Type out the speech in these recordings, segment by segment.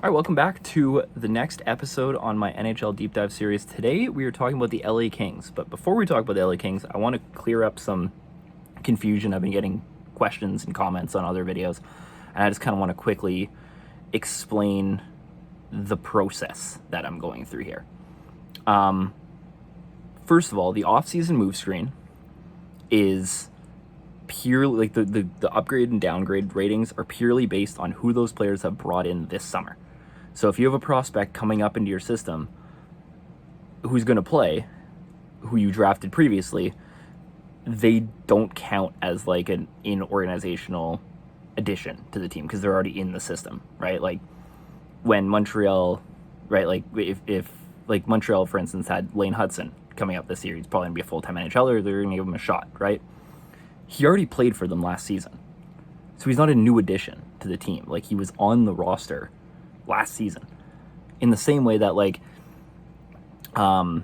All right, welcome back to the next episode on my NHL Deep Dive series. Today we are talking about the LA Kings, but before we talk about the LA Kings, I want to clear up some confusion. I've been getting questions and comments on other videos, and I just kind of want to quickly explain the process that I'm going through here. First of all, the off-season move screen is purely like the upgrade and downgrade ratings are purely based on who those players have brought in this summer. So if you have a prospect coming up into your system who's going to play, who you drafted previously, they don't count as like an in-organizational addition to the team because they're already in the system, right? Like when Montreal, right? Like if like Montreal, for instance, had Lane Hudson coming up this year, he's probably going to be a full-time NHLer. They're going to give him a shot, right? He already played for them last season. So he's not a new addition to the team. Like he was on the roster last season. In the same way that like a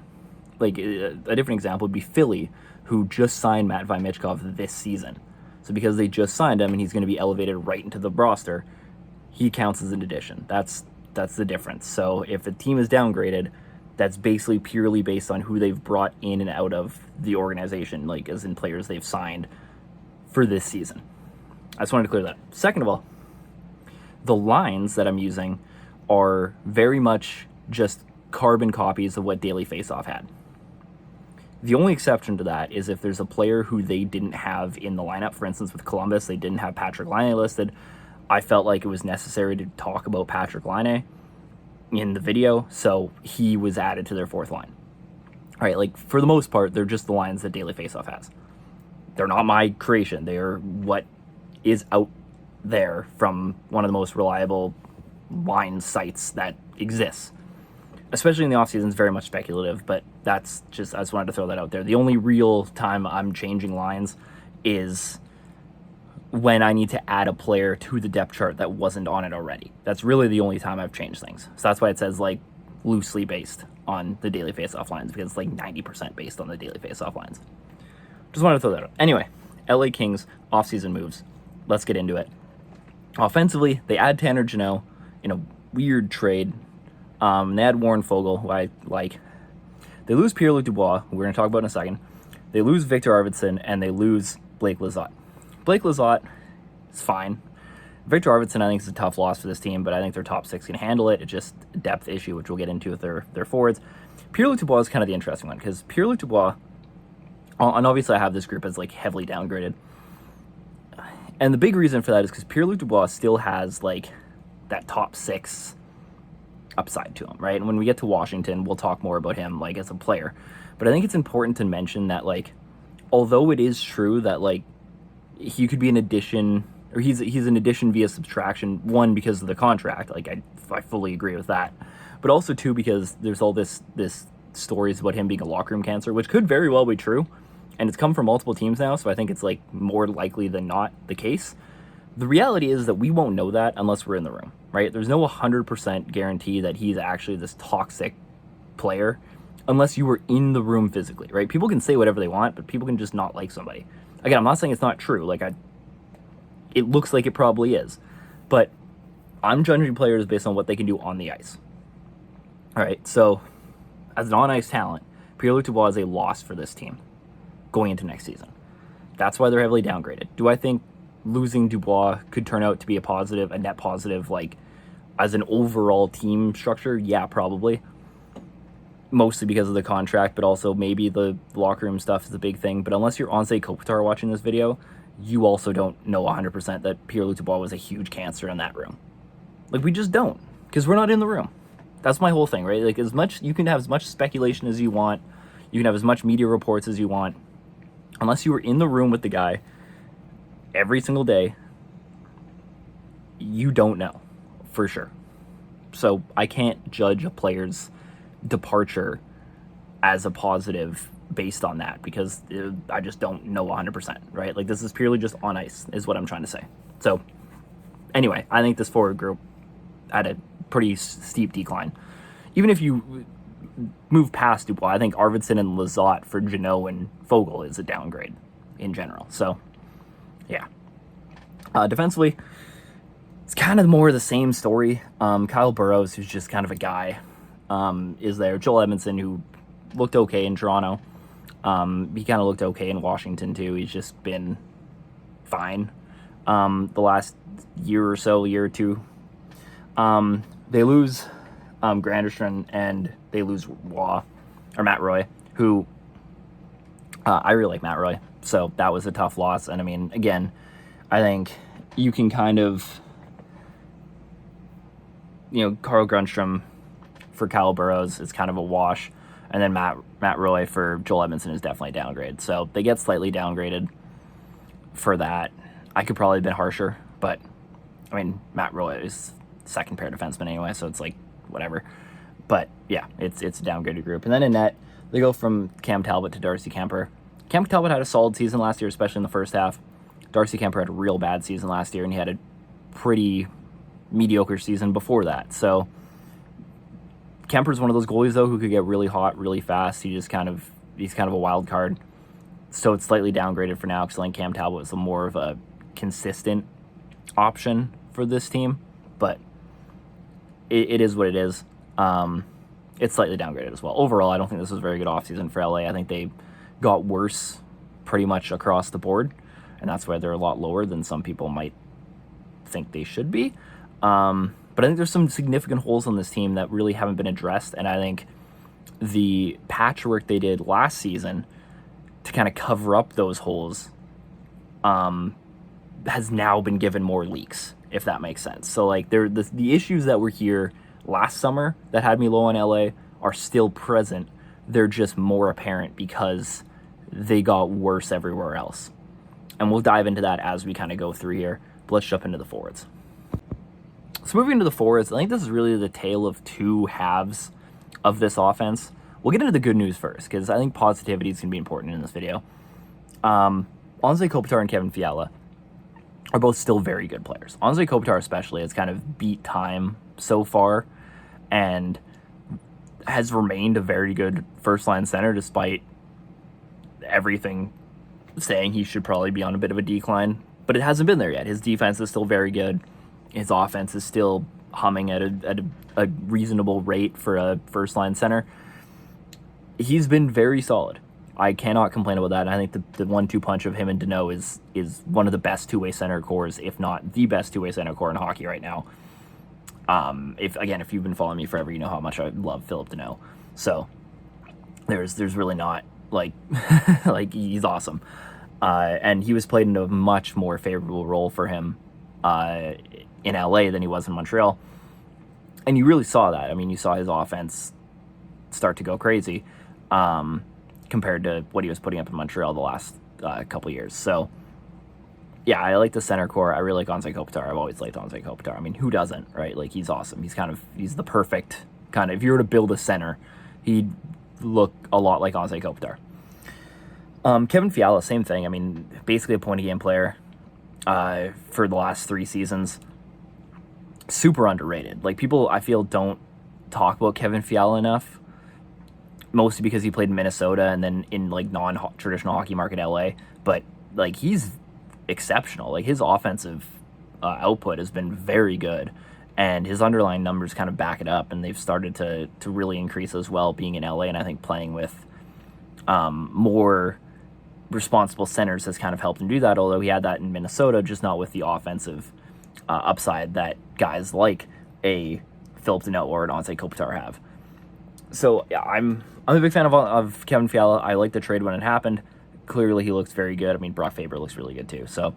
different example would be Philly, who just signed Matt Vymichkov this season. So because they just signed him and he's going to be elevated right into the roster, he counts as an addition. That's the difference. So if a team is downgraded, that's basically purely based on who they've brought in and out of the organization, like as in players they've signed for this season. I just wanted to clear that. Second of all, the lines that I'm using are very much just carbon copies of what Daily Faceoff had. The only exception to that is if there's a player who they didn't have in the lineup. For instance, with Columbus, they didn't have Patrick Laine listed. I felt like it was necessary to talk about Patrick Laine in the video, so he was added to their fourth line. All right, like for the most part, they're just the lines that Daily Faceoff has. They're not my creation. They are what is out there from one of the most reliable line sites that exists. Especially in the offseason, it's very much speculative, but that's just, I just wanted to throw that out there. The only real time I'm changing lines is when I need to add a player to the depth chart that wasn't on it already. That's really the only time I've changed things. So that's why it says like loosely based on the Daily Faceoff lines, because it's like 90% based on the Daily Faceoff lines. Just wanted to throw that out. Anyway, LA Kings offseason moves. Let's get into it. Offensively, they add Tanner Jeannot in a weird trade. They add Warren Foegele, who I like. They lose Pierre-Luc Dubois, who we're going to talk about in a second. They lose Victor Arvidsson, and they lose Blake Lizotte. Blake Lizotte is fine. Victor Arvidsson, I think, is a tough loss for this team, but I think their top six can handle it. It's just a depth issue, which we'll get into with their forwards. Pierre-Luc Dubois is kind of the interesting one, because Pierre-Luc Dubois, and obviously I have this group as like heavily downgraded. And the big reason for that is because Pierre-Luc Dubois still has like that top six upside to him, right? And when we get to Washington, we'll talk more about him like as a player. But I think it's important to mention that like, although it is true that like he could be an addition, or he's an addition via subtraction, one, because of the contract, like I fully agree with that, but also two, because there's all this stories about him being a locker room cancer, which could very well be true, and it's come from multiple teams now, so I think it's like more likely than not the case. The reality is that we won't know that unless we're in the room, right? There's no 100% guarantee that he's actually this toxic player unless you were in the room physically, right? People can say whatever they want, but people can just not like somebody. Again, I'm not saying it's not true. Like it looks like it probably is, but I'm judging players based on what they can do on the ice. All right, so as an on-ice talent, Pierre-Luc Dubois is a loss for this team going into next season. That's why they're heavily downgraded. Do I think losing Dubois could turn out to be a net positive, like as an overall team structure? Yeah, probably. Mostly because of the contract, but also maybe the locker room stuff is a big thing. But unless you're Anze Kopitar watching this video, you also don't know 100% that Pierre-Luc Dubois was a huge cancer in that room. Like, we just don't, because we're not in the room. That's my whole thing, right? Like, you can have as much speculation as you want, you can have as much media reports as you want. Unless you were in the room with the guy every single day, you don't know for sure. So I can't judge a player's departure as a positive based on that, because I just don't know 100%, right? Like, this is purely just on ice is what I'm trying to say. So anyway, I think this forward group had a pretty steep decline. Even if you move past Dubois, I think Arvidsson and Lizotte for Jeannot and Foegele is a downgrade in general. So yeah. Defensively, it's kind of more of the same story. Kyle Burrows, who's just kind of a guy, is there. Joel Edmondson, who looked okay in Toronto. He kind of looked okay in Washington, too. He's just been fine the last year or two. They lose Granderson and they lose Matt Roy, who I really like Matt Roy. So that was a tough loss. And I mean, again, I think you can kind of, Carl Grundstrom for Kyle Burrows is kind of a wash. And then Matt Roy for Joel Edmondson is definitely a downgrade. So they get slightly downgraded for that. I could probably have been harsher, but I mean, Matt Roy is second pair defenseman anyway, so it's like whatever. But yeah, it's a downgraded group. And then in net, they go from Cam Talbot to Darcy Kemper. Cam Talbot had a solid season last year, especially in the first half. Darcy Kemper had a real bad season last year, and he had a pretty mediocre season before that. So Kemper's one of those goalies, though, who could get really hot really fast. He's kind of a wild card. So it's slightly downgraded for now because I think Cam Talbot is more of a consistent option for this team. But it is what it is. It's slightly downgraded as well. Overall, I don't think this was a very good offseason for LA. I think they got worse pretty much across the board, and that's why they're a lot lower than some people might think they should be. But I think there's some significant holes on this team that really haven't been addressed, and I think the patchwork they did last season to kind of cover up those holes has now been given more leaks, if that makes sense. So like the issues that were here last summer that had me low on LA are still present. They're just more apparent because they got worse everywhere else. And we'll dive into that as we kind of go through here. But let's jump into the forwards. So moving into the forwards, I think this is really the tale of two halves of this offense. We'll get into the good news first, because I think positivity is going to be important in this video. Anze Kopitar and Kevin Fiala are both still very good players. Anze Kopitar especially has kind of beat time so far and has remained a very good first-line center despite everything saying he should probably be on a bit of a decline. But it hasn't been there yet. His defense is still very good. His offense is still humming at a reasonable rate for a first-line center. He's been very solid. I cannot complain about that. I think the 1-2 punch of him and Danault is one of the best two-way center cores, if not the best two-way center core in hockey right now. If you've been following me forever, you know how much I love Philip Danault. So there's really not like he's awesome. And he was played in a much more favorable role for him in LA than he was in Montreal. And you really saw that. I mean, you saw his offense start to go crazy compared to what he was putting up in Montreal the last couple years. So, yeah, I like the center core. I really like Anze Kopitar. I've always liked Anze Kopitar. I mean, who doesn't, right? Like, he's awesome. He's the perfect kind of, if you were to build a center, he'd look a lot like Anze Kopitar. Kevin Fiala, same thing. I mean, basically a point-a-game player for the last 3 seasons. Super underrated. Like, people, I feel, don't talk about Kevin Fiala enough, mostly because he played in Minnesota and then in, like, non-traditional hockey market LA. But, like, he's exceptional. Like, his offensive output has been very good, and his underlying numbers kind of back it up, and they've started to really increase as well, being in LA, and I think playing with more responsible centers has kind of helped him do that, although he had that in Minnesota, just not with the offensive upside that guys like a Philip Danault or an Anze Kopitar have. So yeah, I'm a big fan of Kevin Fiala. I like the trade when it happened. Clearly he looks very good. I mean, Brock Faber looks really good too. So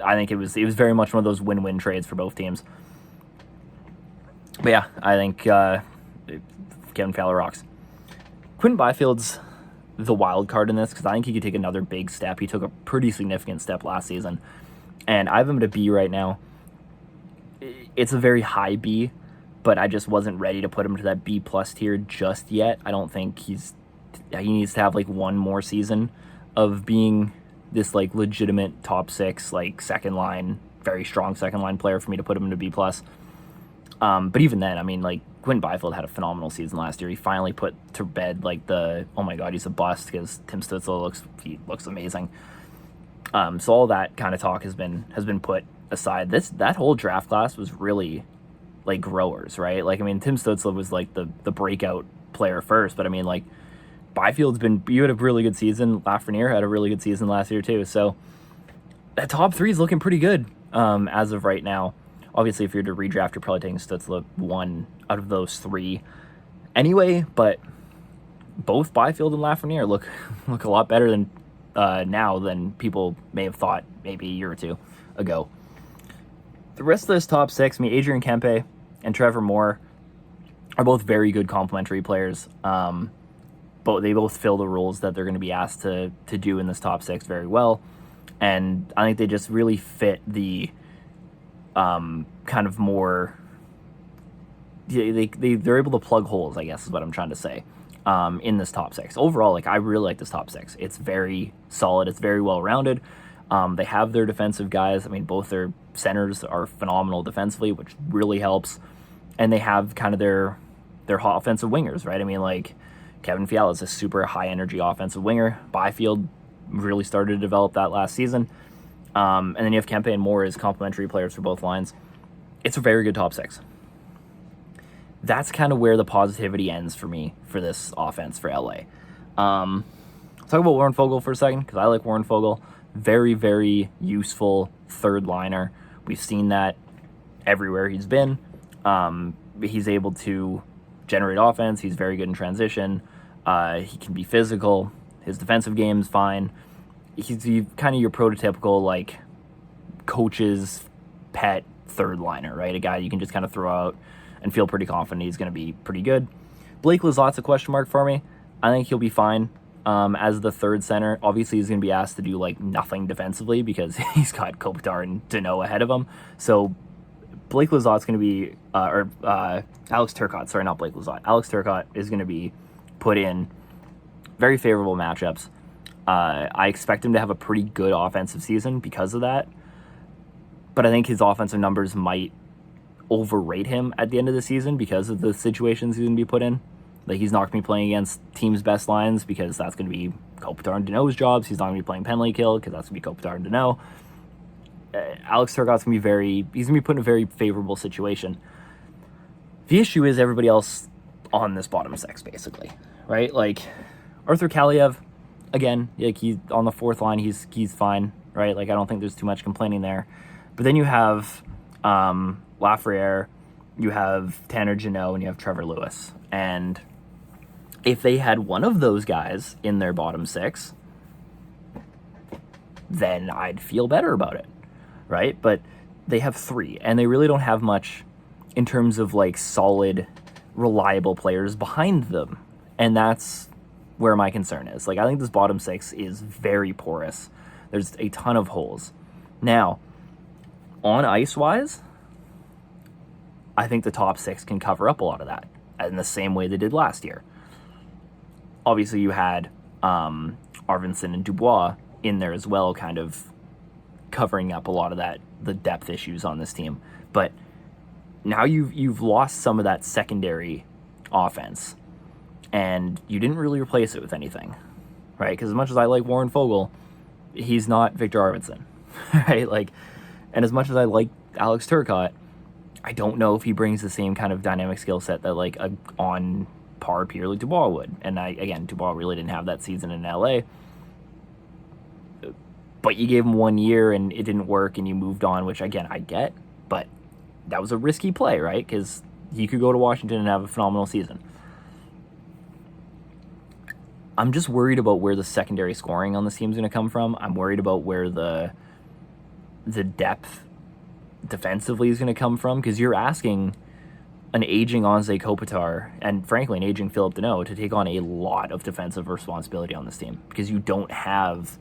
I think it was very much one of those win-win trades for both teams. But yeah, I think Kevin Fiala rocks. Quinton Byfield's the wild card in this because I think he could take another big step. He took a pretty significant step last season, and I have him at a B right now. It's a very high B, but I just wasn't ready to put him to that B plus tier just yet. I don't think he needs to have like one more season of being this like legitimate top 6, like second line, very strong second line player for me to put him into B plus. But even then, I mean, like, Quinton Byfield had a phenomenal season last year. He finally put to bed like oh my god, he's a bust, because Tim Stützle looks amazing. So all that kind of talk has been put aside, that whole draft class was really like growers, right? Like, I mean, Tim Stützle was like the breakout player first, but I mean, like, you had a really good season. Lafreniere had a really good season last year too. So that top three is looking pretty good as of right now. Obviously, if you're to redraft, you're probably taking Stützle one out of those three anyway, but both Byfield and Lafreniere look a lot better than now than people may have thought maybe a year or two ago. The rest of this top six, I mean, Adrian Kempe and Trevor Moore are both very good complementary players. They both fill the roles that they're going to be asked to do in this top six very well. And I think they just really fit the kind of more... They're able to plug holes, I guess is what I'm trying to say, in this top six. Overall, like, I really like this top six. It's very solid. It's very well-rounded. They have their defensive guys. I mean, both their centers are phenomenal defensively, which really helps. And they have kind of their hot offensive wingers, right? I mean, like, Kevin Fiala is a super high-energy offensive winger. Byfield really started to develop that last season. And then you have Kempe and Moore as complementary players for both lines. It's a very good top six. That's kind of where the positivity ends for me for this offense for LA. Talk about Warren Fogle for a second, because I like Warren Fogle. Very, very useful third liner. We've seen that everywhere he's been. He's able to generate offense. He's very good in transition. He can be physical. His defensive game's fine. He's kind of your prototypical, like, coach's pet third liner, right? A guy you can just kind of throw out and feel pretty confident he's going to be pretty good. Blake Lizotte's a question mark for me. I think he'll be fine as the third center. Obviously, he's going to be asked to do, like, nothing defensively because he's got Kopitar and Danault ahead of him. So Blake Lizotte's going to be, Alex Turcotte, sorry, not Blake Lizotte. Alex Turcotte is going to be put in very favorable matchups. I expect him to have a pretty good offensive season because of that. But I think his offensive numbers might overrate him at the end of the season because of the situations he's going to be put in. Like, he's not going to be playing against teams' best lines because that's going to be Kopitar and Danault's jobs. He's not going to be playing penalty kill because that's going to be Kopitar and Danault. Alex Turcotte's going to be he's going to be put in a very favorable situation. The issue is everybody else on this bottom six, basically, right? Like, Arthur Kaliev, again, like, he's on the fourth line, he's fine, right? Like, I don't think there's too much complaining there. But then you have Lafreniere, you have Tanner Jeannot, and you have Trevor Lewis. And if they had one of those guys in their bottom six, then I'd feel better about it, right? But they have three, and they really don't have much in terms of, like, solid, reliable players behind them. And that's where my concern is. Like, I think this bottom six is very porous. There's a ton of holes. Now, on ice-wise, I think the top six can cover up a lot of that in the same way they did last year. Obviously, you had Arvidsson and Dubois in there as well, kind of covering up a lot of that, the depth issues on this team. But now you've lost some of that secondary offense, and you didn't really replace it with anything, right? Because as much as I like Warren Fogle, he's not Victor Arvidsson, right? Like, and as much as I like Alex Turcotte, I don't know if he brings the same kind of dynamic skill set that, like, a on par Pierre-Luc Dubois would. And Dubois really didn't have that season in LA. But you gave him 1 year and it didn't work and you moved on, which, again, I get. But that was a risky play, right? Because he could go to Washington and have a phenomenal season. I'm just worried about where the secondary scoring on this team is going to come from. I'm worried about where the depth defensively is going to come from, because you're asking an aging Anze Kopitar and, frankly, an aging Phillip Danault to take on a lot of defensive responsibility on this team because you don't have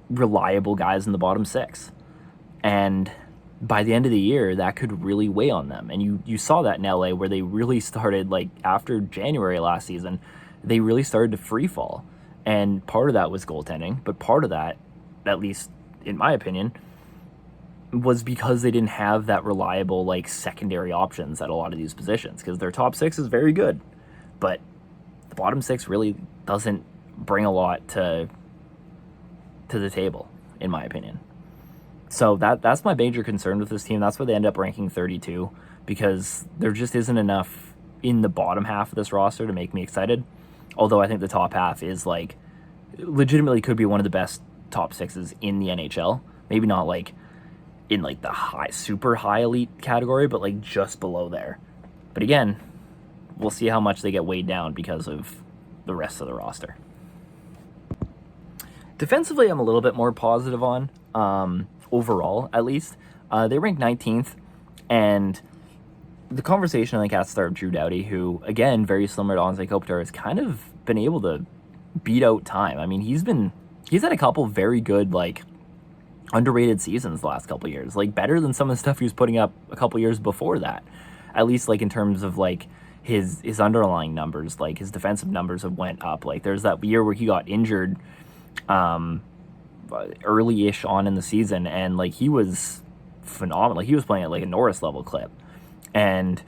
reliable guys in the bottom six. And by the end of the year, that could really weigh on them. And you saw that in LA, where they really started, like, after January last season, they really started to free fall. And part of that was goaltending, but part of that, at least in my opinion, was because they didn't have that reliable, like, secondary options at a lot of these positions, because their top six is very good, but the bottom six really doesn't bring a lot to the table, in my opinion. So that's my major concern with this team. That's why they end up ranking 32, because there just isn't enough in the bottom half of this roster to make me excited. Although I think the top half is like legitimately could be one of the best top sixes in the NHL. Maybe not like in like the super high elite category, but like just below there. But again, we'll see how much they get weighed down because of the rest of the roster. Defensively, I'm a little bit more positive on, overall at least. They rank 19th, and the conversation I think has to start with Drew Doughty, who, again, very similar to Anze Kopitar, has kind of been able to beat out time. I mean, he's had a couple very good, like, underrated seasons the last couple of years, like better than some of the stuff he was putting up a couple years before that, at least like in terms of like his underlying numbers. Like his defensive numbers have went up. Like there's that year where he got injured early-ish on in the season, and like he was phenomenal. Like, he was playing at like a Norris level clip, and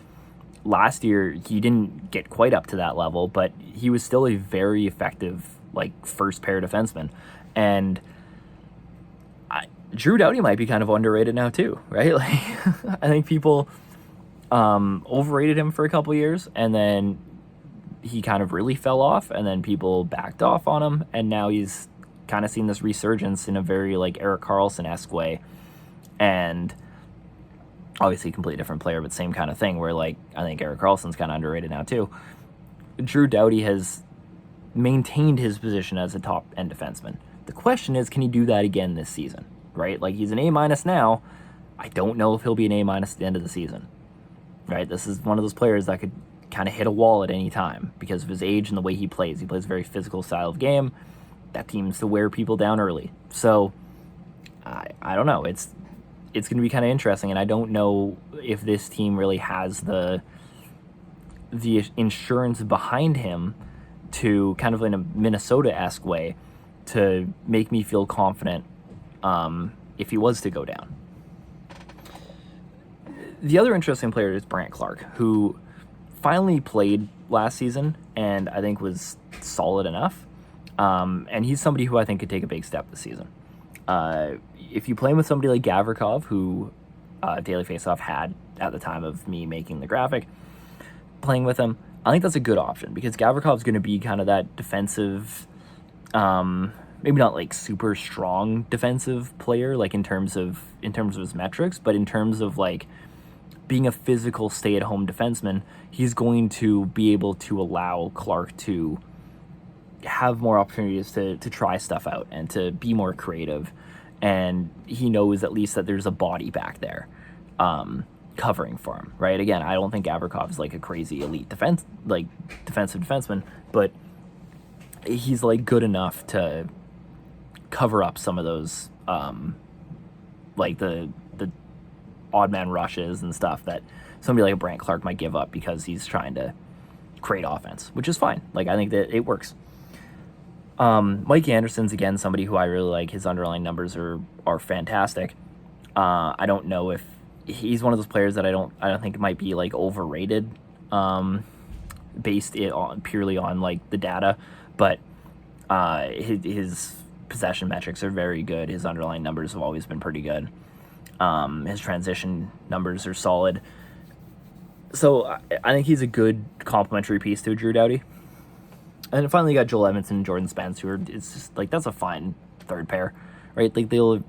last year he didn't get quite up to that level, but he was still a very effective like first pair defenseman. And Drew Doughty might be kind of underrated now too, right? Like I think people overrated him for a couple years, and then he kind of really fell off, and then people backed off on him, and now he's kind of seen this resurgence in a very like Erik Karlsson-esque way. And obviously a completely different player, but same kind of thing where like I think Erik Karlsson's kind of underrated now too. Drew Doughty has maintained his position as a top end defenseman. The question is, can he do that again this season? Right? Like, he's an A- now. I don't know if he'll be an A- at the end of the season. Right? This is one of those players that could kind of hit a wall at any time because of his age and the way he plays. He plays a very physical style of game that seems to wear people down early. So I don't know. It's going to be kind of interesting, and I don't know if this team really has the insurance behind him to kind of in a Minnesota-esque way to make me feel confident if he was to go down. The other interesting player is Brandt Clarke, who finally played last season and I think was solid enough. And he's somebody who I think could take a big step this season. If you play with somebody like Gavrikov, who Daily Faceoff had at the time of me making the graphic, playing with him, I think that's a good option because Gavrikov's going to be kind of that defensive, maybe not like super strong defensive player, like in terms of his metrics, but in terms of like being a physical stay-at-home defenseman, he's going to be able to allow Clarke to have more opportunities to try stuff out and to be more creative. And he knows at least that there's a body back there covering for him, right? Again, I don't think Gavrikov is like a crazy elite defensive defenseman, but he's like good enough to cover up some of those like the odd man rushes and stuff that somebody like Brandt Clarke might give up because he's trying to create offense, which is fine. Like, I think that it works. Mike Anderson's, again, somebody who I really like. His underlying numbers are fantastic. I don't know if he's one of those players that I don't think might be like overrated, based it on purely on like the data, but his possession metrics are very good. His underlying numbers have always been pretty good. His transition numbers are solid. So I think he's a good complementary piece to Drew Doughty. And finally, you got Joel Edmondson and Jordan Spence, who are, it's just like, that's a fine third pair, right? Like, they'll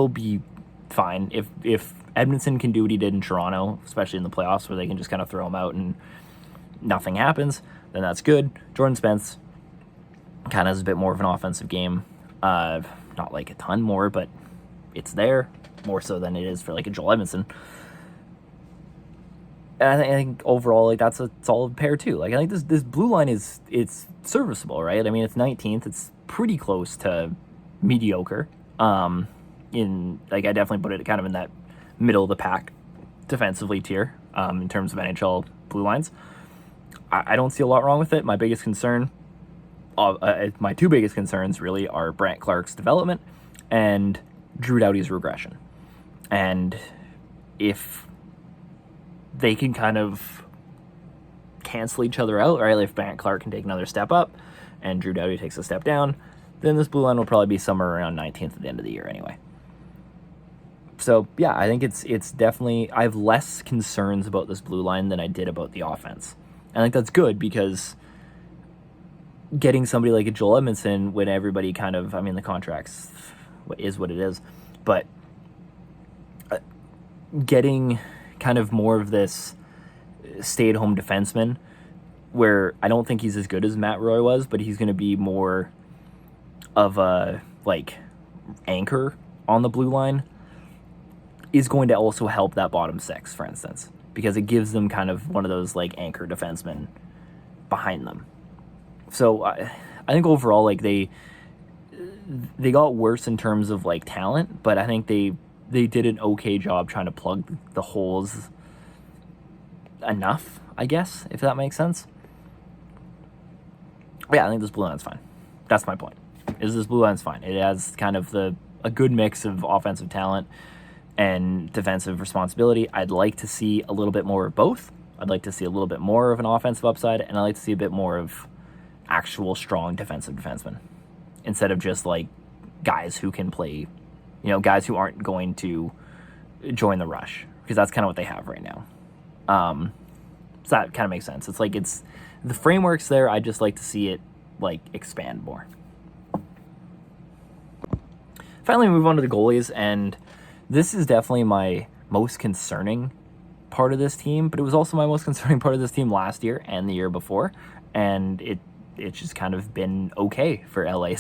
be fine. If Edmondson can do what he did in Toronto, especially in the playoffs, where they can just kind of throw him out and nothing happens, then that's good. Jordan Spence kind of has a bit more of an offensive game. Not like a ton more, but it's there, more so than it is for like a Joel Edmondson. And I think overall, like, that's a solid pair too. Like, I think this blue line it's serviceable, right? I mean, it's 19th. It's pretty close to mediocre. In like, I definitely put it kind of in that middle of the pack defensively tier in terms of NHL blue lines. I don't see a lot wrong with it. My biggest concern, my two biggest concerns really are Brandt Clarke's development and Drew Doughty's regression. And if they can kind of cancel each other out, right? If Brandt Clarke can take another step up and Drew Doughty takes a step down, then this blue line will probably be somewhere around 19th at the end of the year anyway. So, yeah, I think it's definitely... I have less concerns about this blue line than I did about the offense. I think that's good because getting somebody like a Joel Edmondson when everybody kind of... I mean, the contracts is what it is. But getting kind of more of this stay-at-home defenseman where I don't think he's as good as Matt Roy was, but he's going to be more of a, like, anchor on the blue line, is going to also help that bottom six, for instance, because it gives them kind of one of those, like, anchor defensemen behind them. So I think overall, like, they got worse in terms of, like, talent, but I think they did an okay job trying to plug the holes enough, I guess, if that makes sense. But yeah, I think this blue line's fine. That's my point. This blue line's fine. It has kind of a good mix of offensive talent and defensive responsibility. I'd like to see a little bit more of both. I'd like to see a little bit more of an offensive upside, and I'd like to see a bit more of actual strong defensive defensemen instead of just, like, guys who can play, you know, guys who aren't going to join the rush, because that's kind of what they have right now. So that kind of makes sense. It's like the framework's there. I'd just like to see it, like, expand more. Finally, we move on to the goalies, and this is definitely my most concerning part of this team, but it was also my most concerning part of this team last year and the year before, and it's just kind of been okay for LA.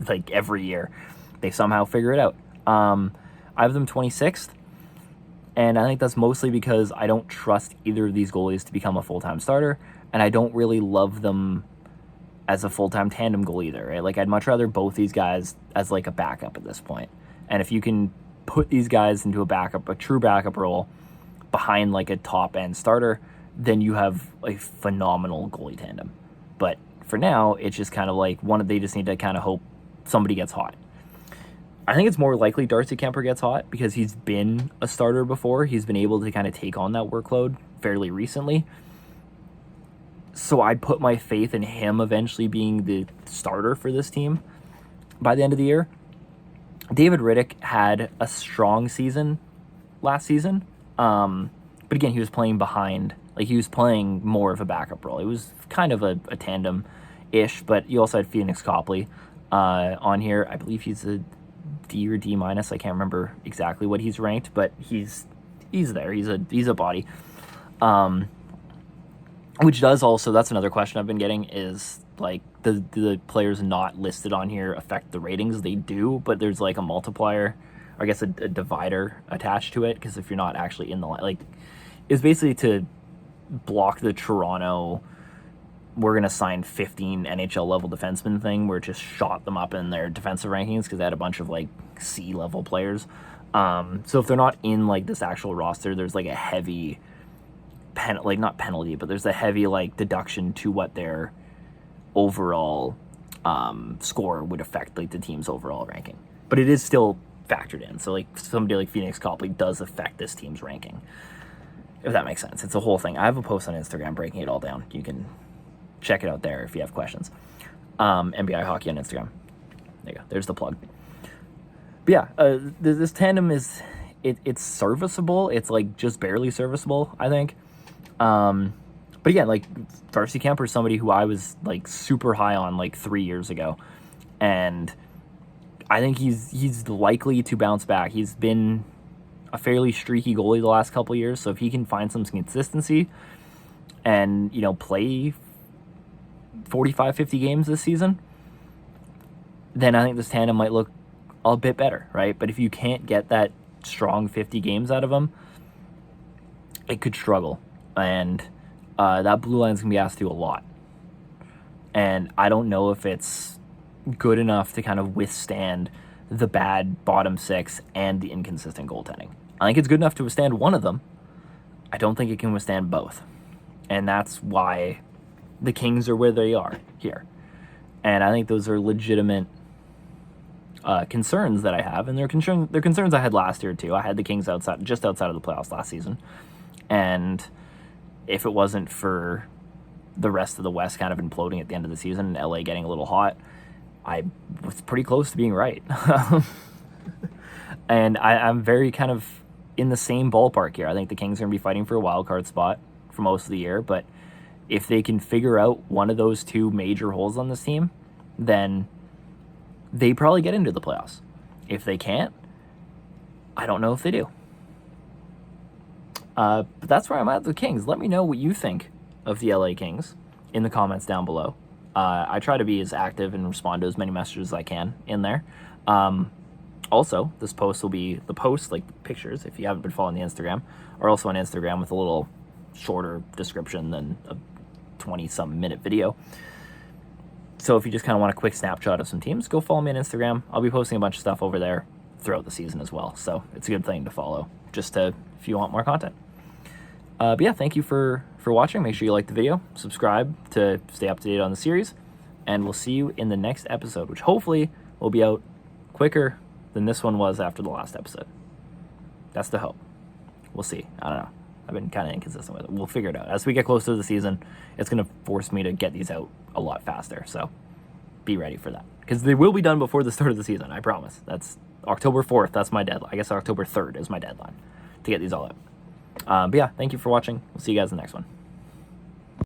Like, every year they somehow figure it out. I have them 26th, and I think that's mostly because I don't trust either of these goalies to become a full-time starter, and I don't really love them as a full-time tandem goal either, right? Like, I'd much rather both these guys as, like, a backup at this point. And if you can put these guys into a true backup role behind, like, a top-end starter, then you have a phenomenal goalie tandem. But for now, it's just kind of like they just need to kind of hope somebody gets hot. I think it's more likely Darcy Kemper gets hot because he's been a starter before. He's been able to kind of take on that workload fairly recently. So I'd put my faith in him eventually being the starter for this team by the end of the year. David Riddick had a strong season last season. But again, he was playing behind. Like, he was playing more of a backup role. It was kind of a tandem-ish, but you also had Phoenix Copley on here. I believe he's a D or D-. I can't remember exactly what he's ranked, but he's there. He's a body. Which does also, that's another question I've been getting, is, like, the players not listed on here affect the ratings? They do, but there's, like, a multiplier, or I guess a divider attached to it, because if you're not actually in the line, like, it's basically to block the Toronto, we're going to sign 15 NHL-level defensemen thing, where it just shot them up in their defensive rankings, because they had a bunch of, like, C-level players. So if they're not in, like, this actual roster, there's, like, a heavy... not penalty, but there's a heavy, like, deduction to what their overall score would affect, like, the team's overall ranking. But it is still factored in. So, like, somebody like Phoenix Copley does affect this team's ranking, if that makes sense. It's a whole thing. I have a post on Instagram breaking it all down. You can check it out there if you have questions. NBA Hockey on Instagram. There you go. There's the plug. But yeah, this tandem is... It's serviceable. It's, like, just barely serviceable, I think. But again, like, Darcy Kemper is somebody who I was, like, super high on, like, 3 years ago. And I think he's likely to bounce back. He's been a fairly streaky goalie the last couple of years, so if he can find some consistency and, you know, play 45, 50 games this season, then I think this tandem might look a bit better, right? But if you can't get that strong 50 games out of him, it could struggle. And that blue line's going to be asked to do a lot. And I don't know if it's good enough to kind of withstand the bad bottom six and the inconsistent goaltending. I think it's good enough to withstand one of them. I don't think it can withstand both. And that's why the Kings are where they are here. And I think those are legitimate concerns that I have. And they're concerns I had last year too. I had the Kings just outside of the playoffs last season. And if it wasn't for the rest of the West kind of imploding at the end of the season and LA getting a little hot, I was pretty close to being right. And I'm very kind of in the same ballpark here. I think the Kings are going to be fighting for a wild card spot for most of the year, but if they can figure out one of those two major holes on this team, then they probably get into the playoffs. If they can't, I don't know if they do. But that's where I'm at with the Kings. Let me know what you think of the LA Kings in the comments down below. I try to be as active and respond to as many messages as I can in there. Also, this post will be the post, like pictures, if you haven't been following the Instagram, are also on Instagram with a little shorter description than a 20-something minute video. So if you just kind of want a quick snapshot of some teams, go follow me on Instagram. I'll be posting a bunch of stuff over there throughout the season as well. So it's a good thing to follow just to, if you want more content. But yeah, thank you for watching. Make sure you like the video, subscribe to stay up to date on the series, and we'll see you in the next episode, which hopefully will be out quicker than this one was after the last episode. That's the hope. We'll see. I don't know. I've been kind of inconsistent with it. We'll figure it out. As we get closer to the season, it's going to force me to get these out a lot faster. So be ready for that. Because they will be done before the start of the season, I promise. That's October 4th. That's my deadline. I guess October 3rd is my deadline to get these all out. But yeah, thank you for watching. We'll see you guys in the next one.